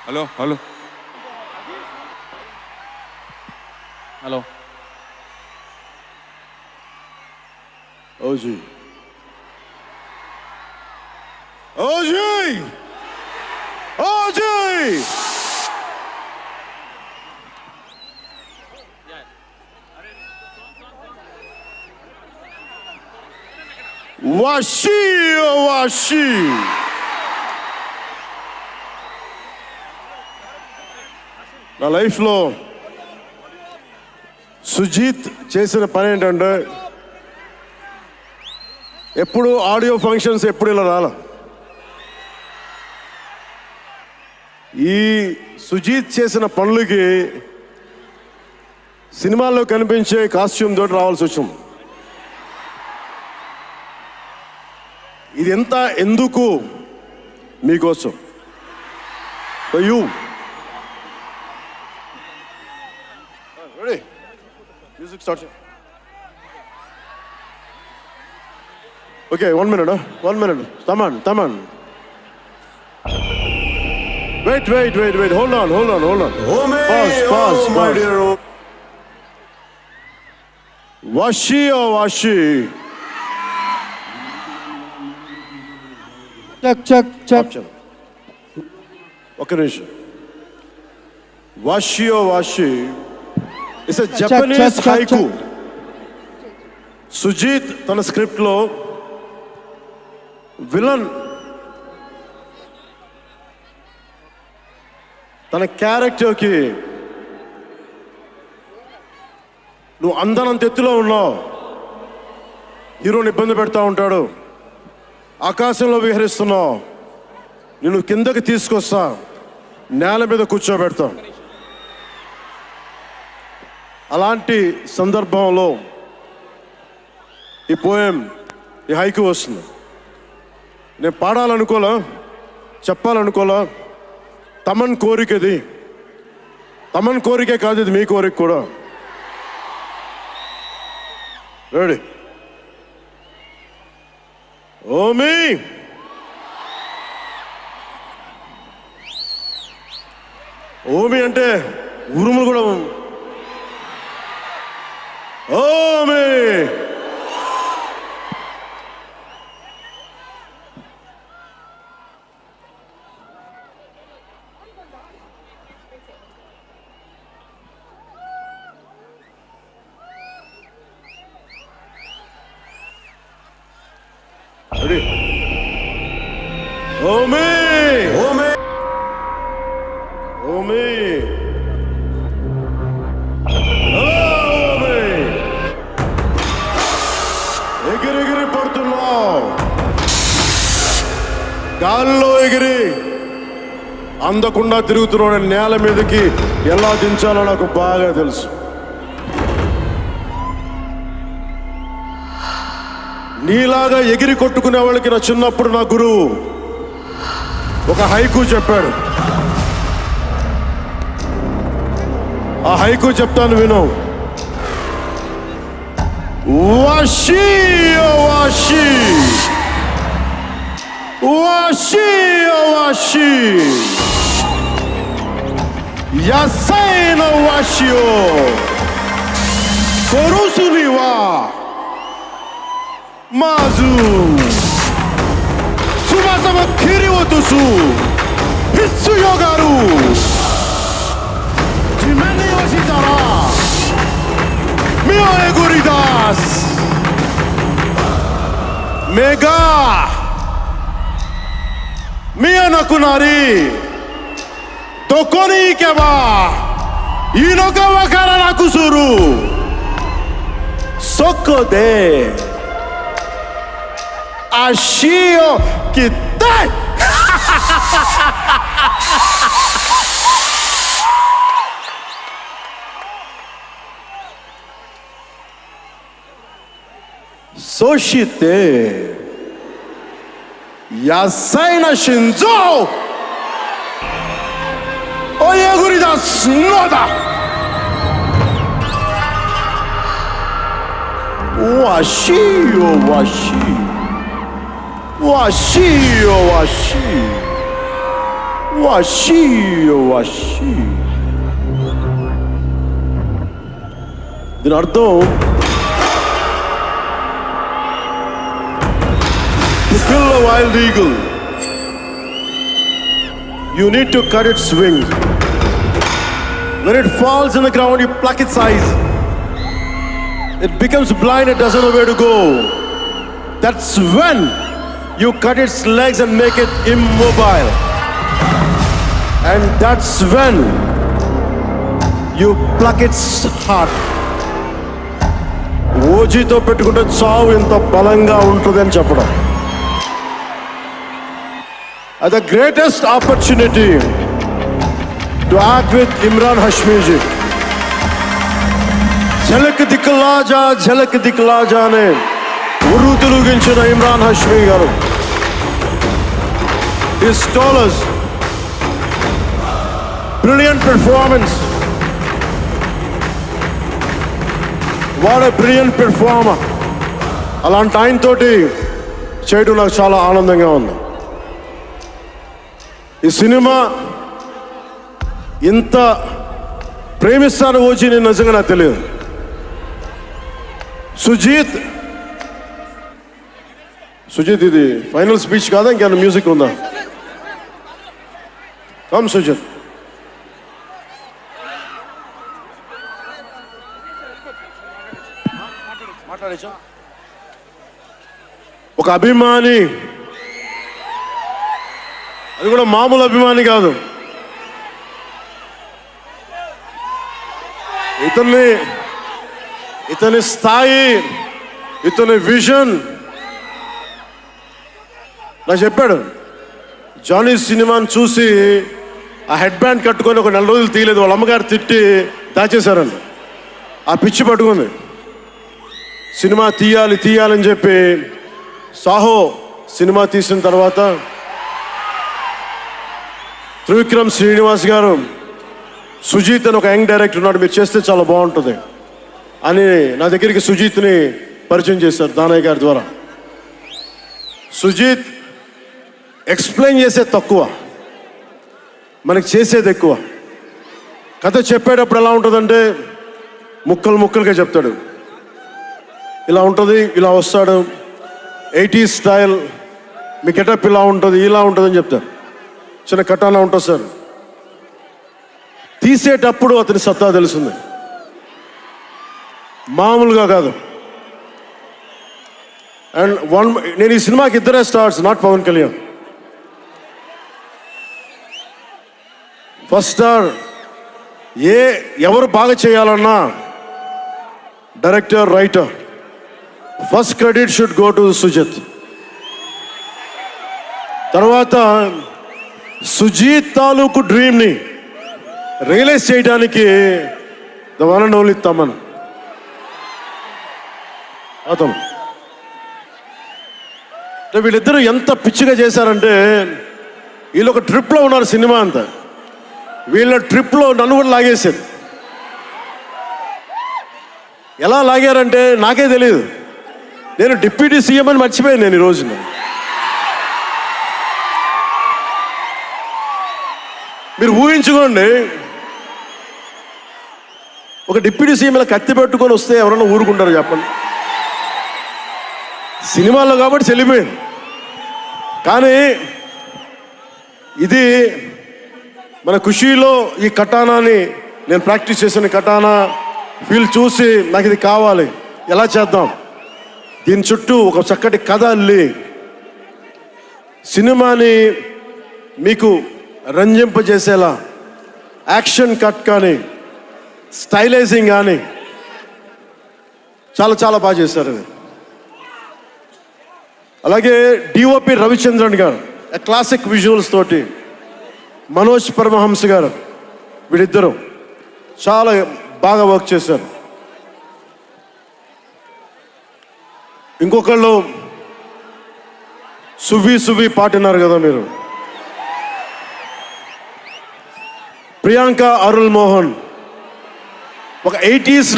Hello hello hello OG OG OG వాషి వాషి నా లైఫ్లో సుజీత్ చేసిన పని ఏంటంటే ఎప్పుడు ఆడియో ఫంక్షన్స్ ఎప్పుడు ఇలా రాల. ఈ సుజీత్ చేసిన పనులకి సినిమాల్లో కనిపించే కాస్ట్యూమ్ తోటి రావాల్సి వచ్చింది. ఇది ఎంత ఎందుకు మీకోసం you music start. Okay, 1 minute. Taman. Wait. Hold on. Pause. Washi or Washi? Check. Okay, Nish. Washi or Washi? It's a Japanese haiku. Sujith తన స్క్రిప్ట్లో విలన్ తన క్యారెక్టర్కి నువ్వు అందనంత ఎత్తులో ఉన్నావు, హీరోని ఇబ్బంది పెడతా ఉంటాడు, ఆకాశంలో విహరిస్తున్నావు, నిన్ను కిందకి తీసుకొస్తా, నేల మీద కూర్చోబెడతా. అలాంటి సందర్భంలో ఈ పోయం, ఈ హైకు వస్తుంది. నేను పాడాలనుకోలా, చెప్పాలనుకోలా. తమన్ కోరికది, తమన్ కోరికే కాదు, ఇది మీ కోరిక కూడా. రెడీ? ఓమి ఓమి అంటే ఉరుములు కూడా. ఓమి రెడీ? ఓమి ఓమి ఓమి ఎగిరెగిరి పడుతున్నావు, గాల్లో ఎగిరి అందకుండా తిరుగుతున్నాడు. నేల మీదకి ఎలా దించాలో నాకు బాగా తెలుసు. నీలాగా ఎగిరి కొట్టుకునే వాళ్ళకి నా చిన్నప్పుడు నా గురువు ఒక హైకు చెప్పాడు. ఆ హైకు చెప్తాను, విను. వాషి వాషి వాషి వాషి యాసై no వాషియో కొరుసునివా మాజు సుమాసమ కిరివతుసు హిస్సుయోగారు జిమెని వసితారా మియో ఎగురిదాస్ మెగా మియో నకునారి తొకొని కెబా ఈనొక వకర నాకుసురు సొక్కోదే Ashio que tá. Soshite Yasai na Shinzo Oyeguri da Snoda Washi Washi Washi Vashi Vashi. దీని అర్థం to kill a wild eagle, you need to cut its wings. When it falls in the ground, you pluck its eyes. It becomes blind, it doesn't know where to go. That's when you cut its legs and make it immobile. And that's when you pluck its heart. ఓజీతో పెట్టుకుంటే చావు ఎంత బలంగా ఉంటుంది అని చెప్పడం. The greatest opportunity to act with Imran Hashmi ji. झलक दिखला जा ने ఉర్రు తిరిగించిన ఇమ్రాన్ హష్మీ గారు. His scholars, brilliant performance. What a brilliant performer. అలాంటి ఆయన తోటి చేయడం నాకు చాలా ఆనందంగా ఉంది. ఈ సినిమా ఇంత ప్రేమిస్తాను ఓజీ నేను నిజంగా నాకు తెలియదు. సుజీత్ ఇది ఫైనల్ స్పీచ్ కాదా, ఇంకేమైనా మ్యూజిక్ ఉందా? కమ్ సుజీత్. ఒక అభిమాని, అది కూడా మామూలు అభిమాని కాదు. ఇతని స్థాయి, ఇతని విజన్ నాకు చెప్పాడు. జానీ సినిమాని చూసి ఆ హెడ్ బ్యాండ్ కట్టుకొని ఒక 4 రోజులు తీయలేదు. వాళ్ళ అమ్మగారు తిట్టి దాచేశారండి. ఆ పిచ్చి పట్టుకుంది. సినిమా తీయాలని చెప్పి సాహో సినిమా తీసిన తర్వాత త్రివిక్రమ్ శ్రీనివాస్ గారు, సుజీత్ అని ఒక యంగ్ డైరెక్టర్ ఉన్నాడు, మీరు చేస్తే చాలా బాగుంటుంది అని నా దగ్గరికి సుజీత్ని పరిచయం చేశారు దానయ్య గారి ద్వారా. సుజీత్ ఎక్స్ప్లెయిన్ చేసేది తక్కువ, మనకి చేసేది ఎక్కువ. కథ చెప్పేటప్పుడు ఎలా ఉంటుందంటే ముక్కలుగా చెప్తాడు. ఇలా ఉంటుంది, ఇలా వస్తాడు, 80s స్టైల్, మీ గెటప్ ఇలా ఉంటుంది, ఇలా ఉంటుందని చెప్తారు. చిన్న కటానా ఉంటుంది సార్. తీసేటప్పుడు అతని సత్తా తెలుస్తుంది, మామూలుగా కాదు. అండ్ నేను ఈ సినిమాకి ఇద్దరే stars, not Pawan Kalyan. First star ఎవరు బాగా చేయాలన్నా director, writer, first credit should go to Sujeeth. తర్వాత సుజీత్ తాలూకు డ్రీమ్ని రియలైజ్ చేయడానికి the one and only Thaman. అతను వీళ్ళిద్దరూ ఎంత పిచ్చిగా చేశారంటే, వీళ్ళు ఒక ట్రిప్లో ఉన్నారు సినిమా అంతా. వీళ్ళ ట్రిప్లో నన్ను కూడా లాగేశారు. ఎలా లాగారంటే నాకే తెలియదు. నేను డిప్యూటీ సీఎం అని మర్చిపోయాను నేను ఈ రోజున. మీరు ఊహించుకోండి, ఒక డిప్యూటీ సీఎం ఇలా కత్తి పెట్టుకొని వస్తే ఎవరన్నా ఊరుకుంటారు చెప్పండి? సినిమాల్లో కాబట్టి చెల్లిపోయింది. కానీ ఇది మన ఖుషీలో ఈ కటానాని నేను ప్రాక్టీస్ చేసిన కటానా ఫీల్ చూసి నాకు ఇది కావాలి, ఎలా చేద్దాం, దీని చుట్టూ ఒక చక్కటి కథ అల్లి సినిమాని మీకు రంజింపజేసేలా యాక్షన్ కట్ కానీ స్టైలైజింగ్ కానీ చాలా చాలా బాగా చేశారు అది. అలాగే డిఓపి రవిచంద్రన్ గారు క్లాసిక్ విజువల్స్ తోటి, మనోజ్ పరమహంస గారు, వీళ్ళిద్దరూ చాలా బాగా వర్క్ చేశారు. ఇంకొకళ్ళు సువి పాటినారు కదా మీరు, ప్రియాంక అరుల్ మోహన్. ఒక 80s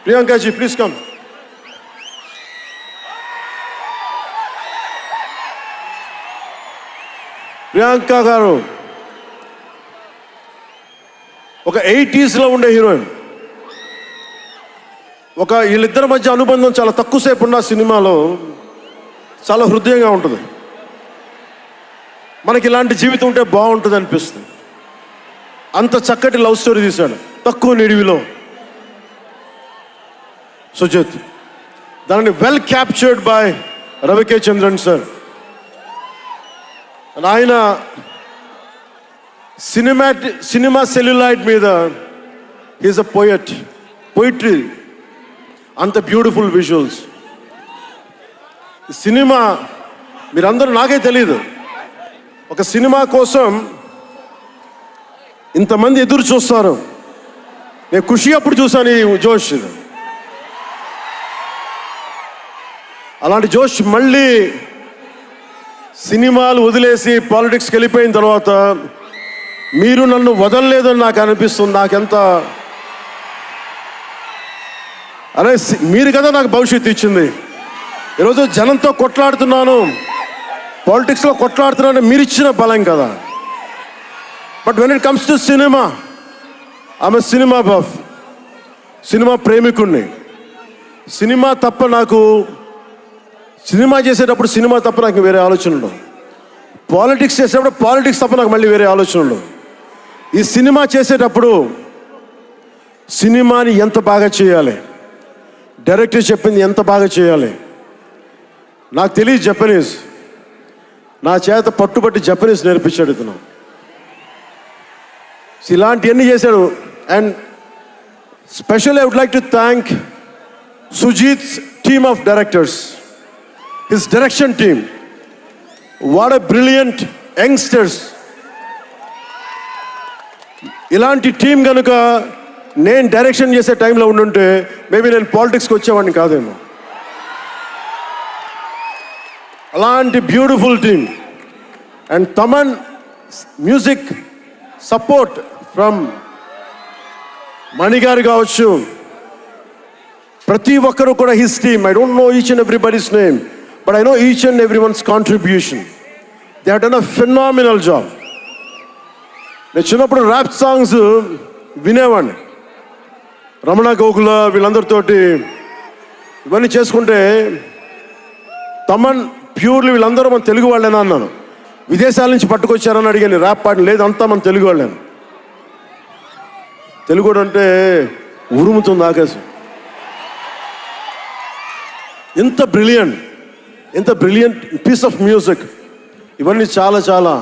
ప్రియాంకాజీ ప్లీజ్ కమ్. ప్రియాంక గారు ఒక 80s ఉండే హీరోయిన్. వీళ్ళిద్దరి మధ్య అనుబంధం చాలా తక్కువసేపు ఉన్న సినిమాలో చాలా హృదయంగా ఉంటుంది. మనకి ఇలాంటి జీవితం ఉంటే బాగుంటుంది అనిపిస్తుంది. అంత చక్కటి లవ్ స్టోరీ తీశాడు తక్కువ నిడివిలో సుజిత్. దానిని well captured by రవికే Chandran sir. ఆయన సినిమా సెల్యులాయిడ్ మీద ఈజ్ అ పోయిట్రీ. అంత బ్యూటిఫుల్ విజువల్స్. సినిమా మీరందరూ నాకే తెలియదు, ఒక సినిమా కోసం ఇంతమంది ఎదురు చూస్తారు. నేను ఖుషి అప్పుడు చూశాను ఈ జోష్. అలాంటి జోష్ మళ్ళీ సినిమాలు వదిలేసి పాలిటిక్స్కి వెళ్ళిపోయిన తర్వాత మీరు నన్ను వదలలేదని నాకు అనిపిస్తుంది. నాకెంత అరే మీరు కదా నాకు భవిష్యత్తు ఇచ్చింది. ఈరోజు జనంతో కొట్లాడుతున్నాను, పాలిటిక్స్లో కొట్లాడుతున్నాను, మీరు ఇచ్చిన బలం కదా. But when it comes to cinema, ఆమె సినిమా బఫ్, సినిమా ప్రేమికుణ్ణి. సినిమా చేసేటప్పుడు సినిమా తప్ప నాకు వేరే ఆలోచన ఉండవు. పాలిటిక్స్ చేసేటప్పుడు పాలిటిక్స్ తప్ప నాకు మళ్ళీ వేరే ఆలోచన ఉండవు. ఈ సినిమా చేసేటప్పుడు సినిమాని ఎంత బాగా చేయాలి, డైరెక్టర్ చెప్పింది ఎంత బాగా చేయాలి. నాకు తెలియదు జపనీస్, నా చేత పట్టుబట్టి జపనీస్ నేర్పించాడు ఇతను. ఇలాంటివన్నీ చేశాడు. And special I would like to thank Sujeeth's team of directors, his direction team. What a brilliant youngsters. ఇలాంటి టీం కనుక నేను డైరెక్షన్ చేసే టైంలో ఉండుంటే మేబీ నేను పాలిటిక్స్కి వచ్చేవాడిని కాదేమో. అలాంటి beautiful team. And Thaman music support from మణిగారు కావచ్చు, ప్రతి ఒక్కరు కూడా his team. I don't know each and everybody's name, but I know each and everyone's contribution. They have done a phenomenal job. నేను చిన్నప్పుడు ర్యాప్ సాంగ్స్ వినేవాడిని, రమణ గోకుల వీళ్ళందరితోటి ఇవన్నీ చేసుకుంటే. తమన్ ప్యూర్లీ వీళ్ళందరూ మన తెలుగు వాళ్ళేనా అన్నాను. విదేశాల నుంచి పట్టుకొచ్చారని అడిగాను. ర్యాప్ పాడిన లేదు, అంతా మన తెలుగు వాళ్ళేను. తెలుగు అంటే ఉరుముతుంది ఆకాశం. ఎంత బ్రిలియంట్ పీస్ ఆఫ్ మ్యూజిక్. ఇవన్నీ చాలా చాలా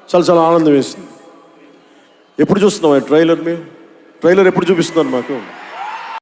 చాలా చాలా ఆనందం వేస్తుంది. ఎప్పుడు చూస్తున్నాం ట్రైలర్? ట్రైలర్ ఎప్పుడు చూపిస్తున్నారు మాకు?